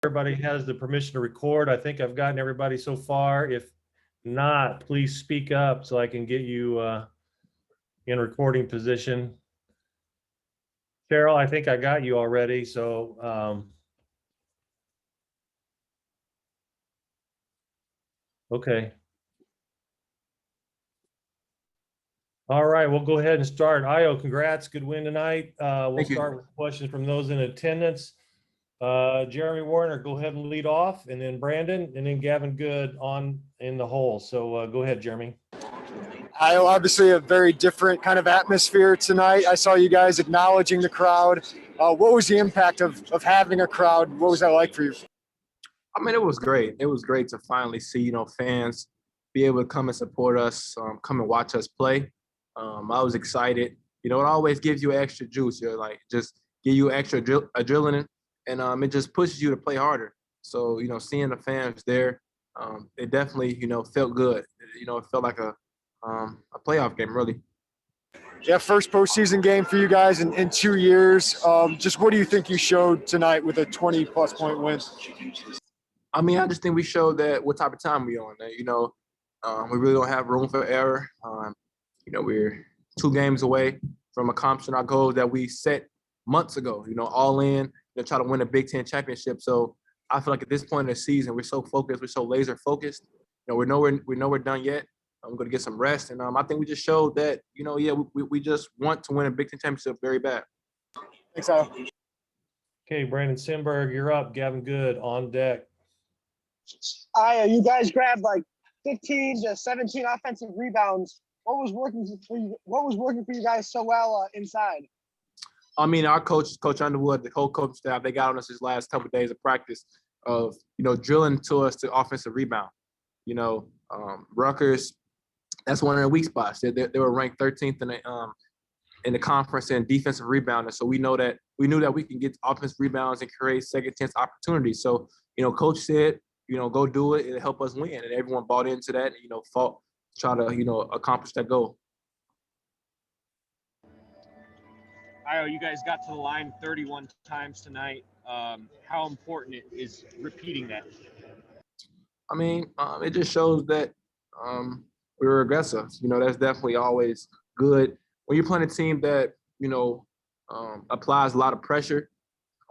Everybody has the permission to record. I think I've gotten everybody so far. If not, please speak up so I can get you in recording position. Cheryl, I think I got you already. So, okay. All right, we'll go ahead and start. Ayo, congrats. Good win tonight. We'll start with questions from those in attendance. Jeremy Warner, go ahead and lead off, and then Brandon, and then Gavin Good on in the hole. So go ahead, Jeremy. Obviously a very different kind of atmosphere tonight. I saw you guys acknowledging the crowd. What was the impact of having a crowd? What was that like for you? I mean, it was great. It was great to finally see, fans be able to come and support us, come and watch us play. I was excited. It always gives you extra juice. Just give you extra adrenaline, and it just pushes you to play harder. So, seeing the fans there, it definitely, felt good. It felt like a playoff game, really. Yeah, first postseason game for you guys in 2 years. Just what do you think you showed tonight with a 20-plus point win? I mean, I just think we showed that what type of time we're on. We really don't have room for error. We're 2 games away from accomplishing our goals that we set months ago. All in, try to win a Big Ten championship. So I feel like at this point in the season, we're so focused, we're so laser focused. We're nowhere done yet. I'm going to get some rest, and I think we just showed that. We just want to win a Big Ten championship very bad. Thanks, Al. Okay, Brandon Simberg, you're up. Gavin Good on deck. You guys grabbed like 15 to 17 offensive rebounds. What was working for you? What was working for you guys so well inside? I mean, our Coach Underwood, the whole coaching staff, they got on us his last couple of days of practice of drilling to us to offensive rebound. Rutgers, that's one of their weak spots. They were ranked 13th in the conference in defensive rebounding. So we knew that we can get offensive rebounds and create second chance opportunities. So Coach said, go do it. It'll help us win, and everyone bought into that. And, fought to try to accomplish that goal. Ayo, you guys got to the line 31 times tonight. How important is repeating that? I mean, it just shows that we were aggressive. That's definitely always good. When you're playing a team that, applies a lot of pressure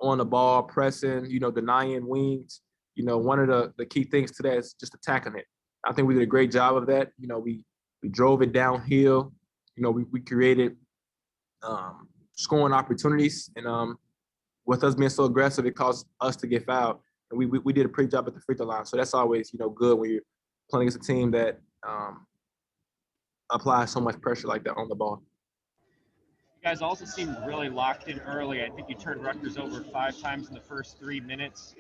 on the ball, pressing, denying wings, one of the key things to that is just attacking it. I think we did a great job of that. We drove it downhill. We created scoring opportunities. And with us being so aggressive, it caused us to get fouled. And we did a pretty job at the free throw line. So that's always, good when you're playing against a team that applies so much pressure like that on the ball. You guys also seemed really locked in early. I think you turned Rutgers over 5 times in the first 3 minutes.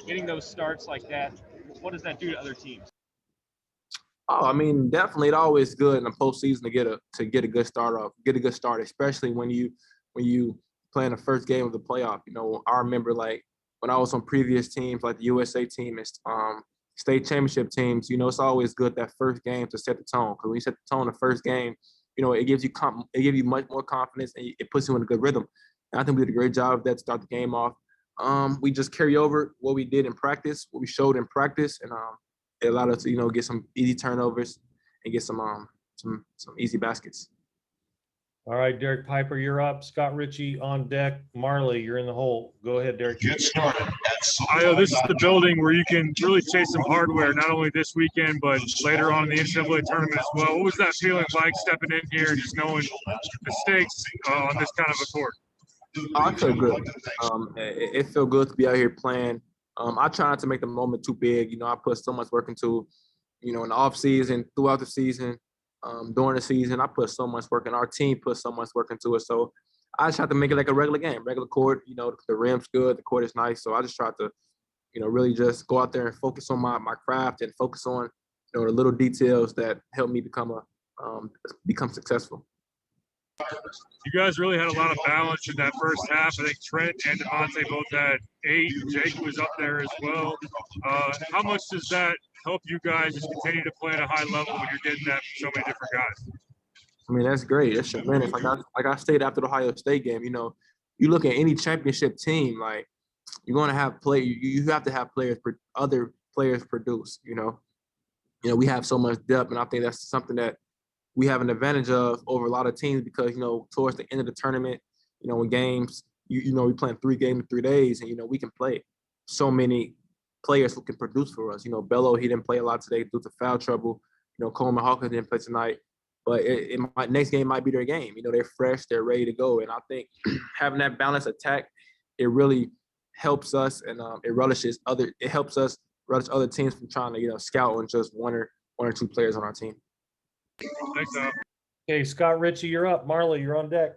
Getting those starts like that, what does that do to other teams? Oh, I mean, definitely, it's always good in the postseason to get a good start, especially when you play in the first game of the playoff. I remember when I was on previous teams like the USA team and state championship teams. It's always good that first game to set the tone, because when you set the tone the first game, it gives you much more confidence, and it puts you in a good rhythm. And I think we did a great job of that to start the game off. We just carry over what we did in practice, what we showed in practice, and it allowed us to, get some easy turnovers and get some easy baskets. All right, Derek Piper, you're up. Scott Ritchie on deck. Marley, you're in the hole. Go ahead, Derek. Get started. Ayo, this is the building where you can really chase some hardware, not only this weekend, but later on in the NCAA tournament as well. What was that feeling like stepping in here, just knowing the stakes on this kind of a court? I feel good. It felt good to be out here playing. I try not to make the moment too big. I put so much work into, in the off season, throughout the season, during the season. I put so much work, and our team put so much work into it. So I just have to make it like a regular game, regular court. The rim's good, the court is nice. So I just try to, really just go out there and focus on my craft and focus on, the little details that help me become successful. You guys really had a lot of balance in that first half. I think Trent and Devontae both had 8. Jake was up there as well. How much does that help you guys just continue to play at a high level when you're getting that from so many different guys? I mean, that's great. That's tremendous. Like I stated after the Ohio State game, you look at any championship team, you're going to have you have to have other players produce. We have so much depth, and I think that's something that we have an advantage of over a lot of teams because towards the end of the tournament, in games, we playing 3 games in 3 days, and we can play so many players who can produce for us. Bello, he didn't play a lot today due to foul trouble. Coleman Hawkins didn't play tonight, but next game might be their game. They're fresh, they're ready to go, and I think having that balanced attack, it really helps us, and it helps us relish other teams from trying to scout on just one or two players on our team. Thanks, Al. Okay, Scott Ritchie, you're up. Marley, you're on deck.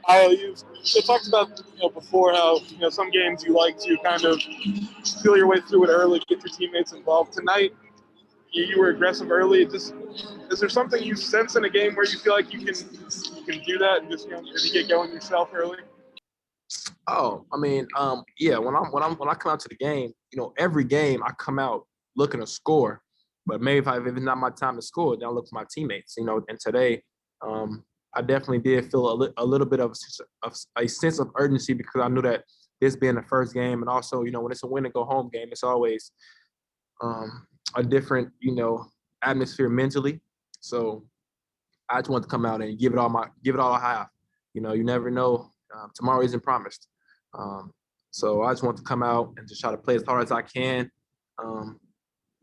You talked about before how some games you like to kind of feel your way through it early, get your teammates involved. Tonight, you were aggressive early. Is there something you sense in a game where you feel like you can do that and just maybe get going yourself early? Oh, I mean, yeah. When I come out to the game, every game I come out looking to score. But maybe if it's not my time to score, then I look for my teammates. And today, I definitely did feel a little bit of a sense of urgency because I knew that this being the first game, and also when it's a win and go home game, it's always a different atmosphere mentally. So I just want to come out and give it all I have. You never know. Tomorrow isn't promised. So I just want to come out and just try to play as hard as I can.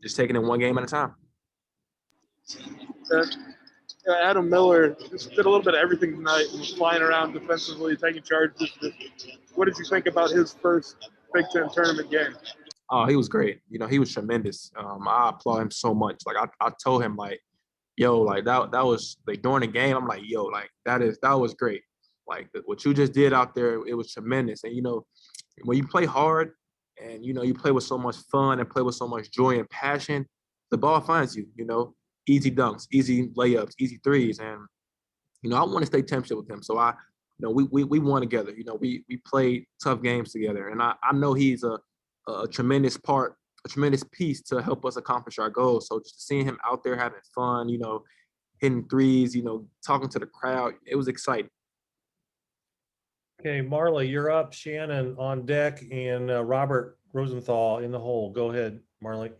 Just taking it one game at a time. Adam Miller just did a little bit of everything tonight and was flying around defensively, taking charge. What did you think about his first Big Ten tournament game? Oh, he was great. He was tremendous. I applaud him so much. Like I told him, like, yo, like that was like during the game. I'm like, yo, like that was great. Like what you just did out there, it was tremendous. And when you play hard and you play with so much fun and play with so much joy and passion, the ball finds you. Easy dunks, easy layups, easy threes, and I want to stay tempted with him. So we won together. We played tough games together, and I know he's a tremendous piece to help us accomplish our goals. So just seeing him out there having fun, hitting threes, talking to the crowd, it was exciting. Okay, Marley, you're up. Shannon on deck, and Robert Rosenthal in the hole. Go ahead, Marley.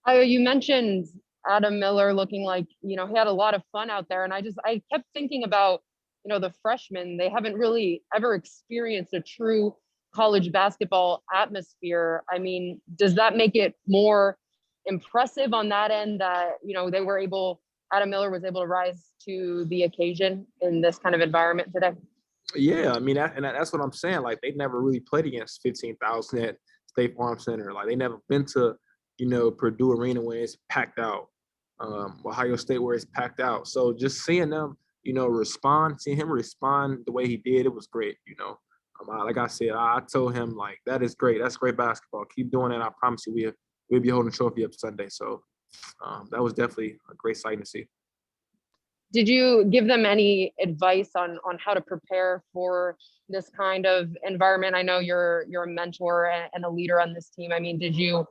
You mentioned Adam Miller looking like, he had a lot of fun out there. And I kept thinking about, the freshmen. They haven't really ever experienced a true college basketball atmosphere. I mean, does that make it more impressive on that end that, Adam Miller was able to rise to the occasion in this kind of environment today? Yeah, I mean, that's what I'm saying. Like, they never really played against 15,000 at State Farm Center. Like, they never been to, Purdue Arena where it's packed out, Ohio State where it's packed out. So just seeing them, seeing him respond the way he did, it was great, Like I said, I told him, like, that is great. That's great basketball. Keep doing it. I promise you we'll be holding the trophy up Sunday. So that was definitely a great sight to see. Did you give them any advice on how to prepare for this kind of environment? I know you're a mentor and a leader on this team. I mean, did you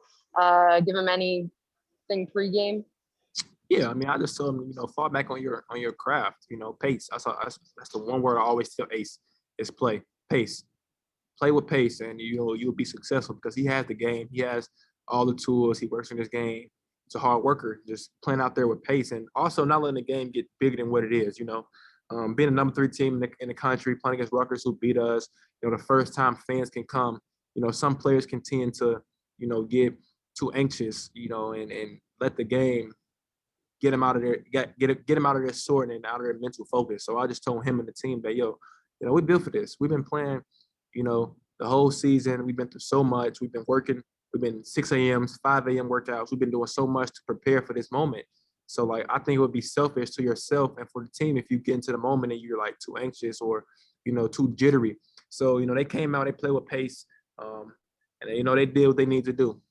give them anything pregame? Yeah, I mean, I just told them, fall back on your craft, pace. That's the one word I always tell Ace is play, pace. Play with pace, and you'll be successful because he has the game. He has all the tools. He works in his game. He's a hard worker, just playing out there with pace, and also not letting the game get bigger than what it is. Being a number 3 team in the country, playing against Rutgers who beat us. The first time fans can come. Some players can tend to, get too anxious, and let the game get him out of there, get him out of their sort and out of their mental focus. So I just told him and the team that, we built for this. We've been playing, the whole season. We've been through so much. We've been working. We've been 6 a.m.s, 5 a.m. workouts. We've been doing so much to prepare for this moment. So, like, I think it would be selfish to yourself and for the team if you get into the moment and you're, like, too anxious or, too jittery. So, they came out, they played with pace, and, they did what they need to do.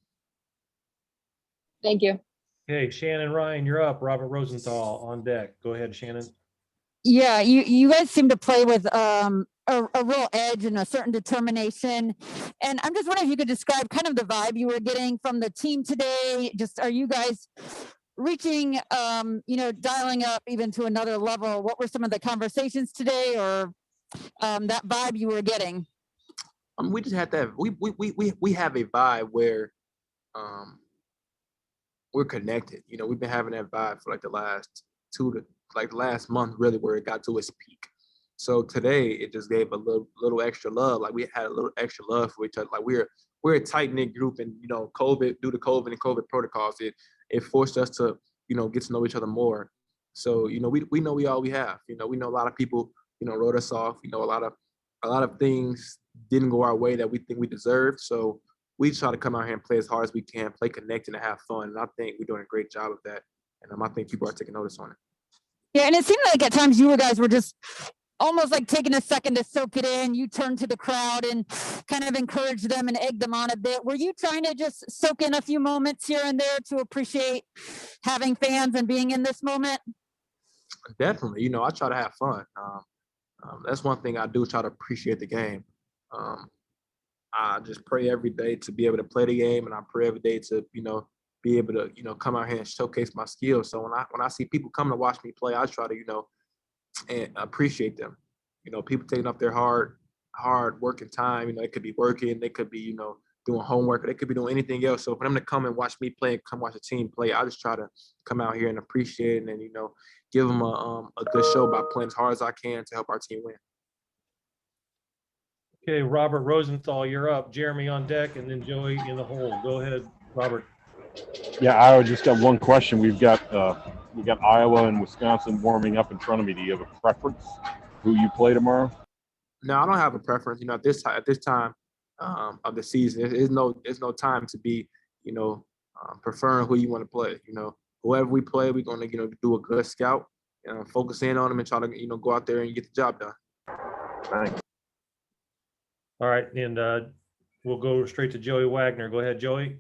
Thank you. Okay, Shannon Ryan, you're up. Robert Rosenthal on deck. Go ahead, Shannon. Yeah, you guys seem to play with a real edge and a certain determination. And I'm just wondering if you could describe kind of the vibe you were getting from the team today. Just, are you guys reaching, dialing up even to another level? What were some of the conversations today, or that vibe you were getting? We just had that. We have a vibe where we're connected. You know, we've been having that vibe for like the last last month, really, where it got to its peak. So today it just gave a little extra love. Like we had a little extra love for each other. Like we're a tight knit group, and you know, due to COVID and COVID protocols, it forced us to, you know, get to know each other more. So, you know, we know all we have. You know, we know a lot of people, you know, wrote us off. You know, a lot of things didn't go our way that we think we deserved. So we try to come out here and play as hard as we can, play connected and have fun. And I think we're doing a great job of that. And I think people are taking notice on it. Yeah, and it seemed like at times you guys were just almost like taking a second to soak it in. You turned to the crowd and kind of encouraged them and egged them on a bit. Were you trying to just soak in a few moments here and there to appreciate having fans and being in this moment? Definitely. You know, I try to have fun. That's one thing I do, try to appreciate the game. I just pray every day to be able to play the game, and I pray every day to, you know, be able to, you know, come out here and showcase my skills. So when I see people come to watch me play, I try to, you know, and appreciate them. You know, people taking up their hard working time. You know, it could be working, they could be, you know, doing homework, or they could be doing anything else. So for them to come and watch me play and come watch the team play, I just try to come out here and appreciate it, and, you know, give them a good show by playing as hard as I can to help our team win. Okay, Robert Rosenthal, you're up. Jeremy on deck, and then Joey in the hole. Go ahead, Robert. Yeah, I just got one question. We got Iowa and Wisconsin warming up in front of me. Do you have a preference who you play tomorrow? No, I don't have a preference. You know, at this time of the season, there's no time to be, you know, preferring who you want to play. You know, whoever we play, we're going to, you know, do a good scout, focus in on them, and try to, you know, go out there and get the job done. Thanks. All right, and we'll go straight to Joey Wagner. Go ahead, Joey.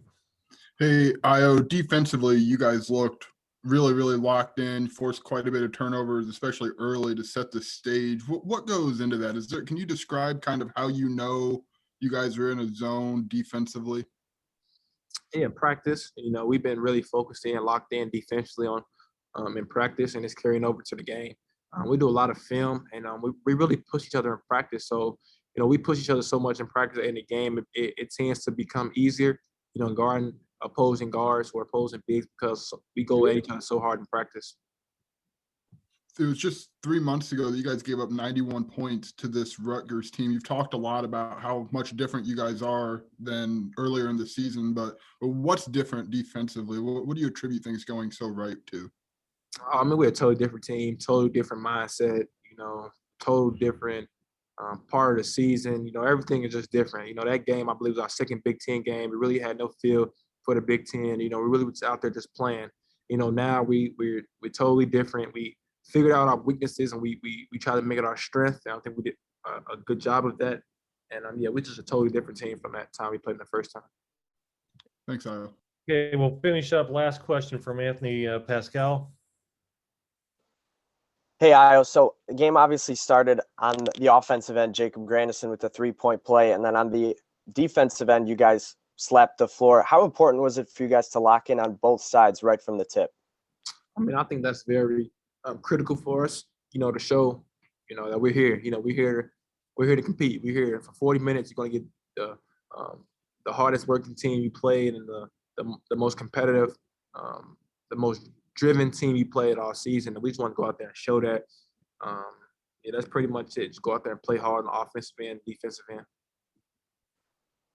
Hey, Ayo, defensively, you guys looked really, really locked in, forced quite a bit of turnovers, especially early to set the stage. What goes into that? Can you describe kind of how you know you guys are in a zone defensively? Yeah, practice. You know, we've been really focused in, locked in defensively on in practice, and it's carrying over to the game. We do a lot of film, and we really push each other in practice. So, you know, we push each other so much in practice. In the game, it tends to become easier, you know, guarding opposing guards or opposing bigs, because we go at each other so hard in practice. It was just 3 months ago that you guys gave up 91 points to this Rutgers team. You've talked a lot about how much different you guys are than earlier in the season, but what's different defensively? What do you attribute things going so right to? I mean, we're a totally different team, totally different mindset, you know, total different part of the season. You know, everything is just different. You know, that game, I believe, was our second Big Ten game. We really had no feel for the Big Ten. You know, we really was out there just playing. You know, now we're totally different. We figured out our weaknesses, and we try to make it our strength. And I think we did a good job of that. And yeah, we're just a totally different team from that time we played in the first time. Thanks, Ayo. Okay, we'll finish up. Last question from Anthony Pascal. Hey, Ayo. So the game obviously started on the offensive end, Jacob Grandison with the 3-point play. And then on the defensive end, you guys slapped the floor. How important was it for you guys to lock in on both sides right from the tip? I mean, I think that's very critical for us, you know, to show, you know, that we're here. You know, we're here to compete. We're here for 40 minutes. You're going to get the hardest working team you played, and the most competitive, the most driven team you played all season. And we just want to go out there and show that. Yeah, that's pretty much it. Just go out there and play hard on the offensive end, defensive end.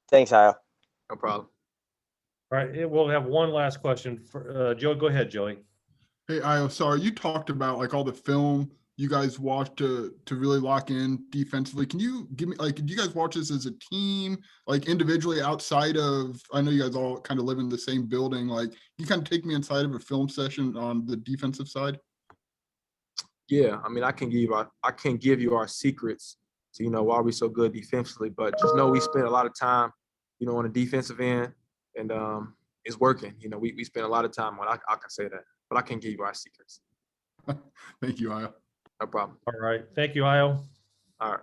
Thanks, Ayo. No problem. All right, we'll have one last question for Joe. Go ahead, Joey. Hey, Ayo, sorry, you talked about like all the film you guys watched to really lock in defensively. Can you give me, like, do you guys watch this as a team, like individually outside of, I know you guys all kind of live in the same building, like you kind of take me inside of a film session on the defensive side? Yeah, I mean, I can't give you our secrets to, you know, why we're so good defensively, but just know we spend a lot of time, you know, on the defensive end, and it's working. You know, we spend a lot of time on it. I can say that, but I can't give you our secrets. Thank you, Ayo. No problem. All right. Thank you, Ayo. All right.